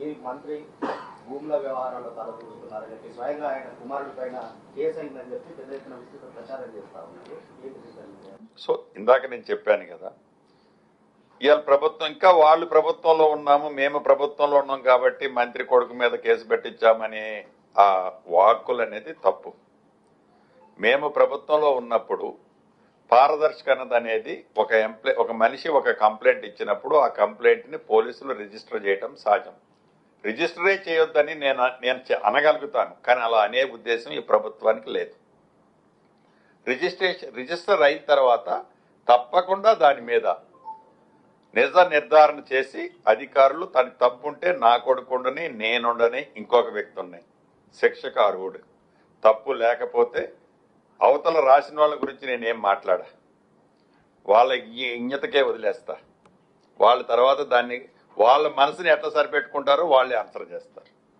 ఈ మంత్రి భూముల వ్యవహారాల్లో తలదూరుతున్నారని చెప్పి స్వయంగా ఆయన కుమారుడి పైన కేసు అయిందని చెప్పి పెద్ద ఎత్తున విస్తృత ప్రచారం చేస్తా ఉన్నారు. సో ఇందాక నేను చెప్పాను కదా, ఇవాళ ప్రభుత్వం ఇంకా వాళ్ళు ప్రభుత్వంలో ఉన్నాము, మేము ప్రభుత్వంలో ఉన్నాం కాబట్టి మంత్రి కొడుకు మీద కేసు పెట్టించామని ఆ వాక్కులు అనేది తప్పు. మేము ప్రభుత్వంలో ఉన్నప్పుడు పారదర్శకత అనేది ఒక మనిషి ఒక కంప్లైంట్ ఇచ్చినప్పుడు ఆ కంప్లైంట్ని పోలీసులు రిజిస్టర్ చేయడం సహజం. రిజిస్టరే చేయొద్దని నేను అనగలుగుతాను, కానీ అలా అనే ఉద్దేశం ఈ ప్రభుత్వానికి లేదు. రిజిస్టర్ అయిన తర్వాత తప్పకుండా దాని మీద నిజ నిర్ధారణ చేసి అధికారులు తన తప్పుంటే నా కొడుకుండని నేనుండని ఇంకొక వ్యక్తి ఉన్నాయి శిక్షకు అర్హుడు. తప్పు లేకపోతే అవతల రాసిన వాళ్ళ గురించి నేనేం మాట్లాడా, వాళ్ళ ఇజ్ఞతకే వదిలేస్తా. వాళ్ళ తర్వాత దాన్ని వాళ్ళ మనసుని ఎట్లా సరిపెట్టుకుంటారో వాళ్ళే ఆన్సర్ చేస్తారు.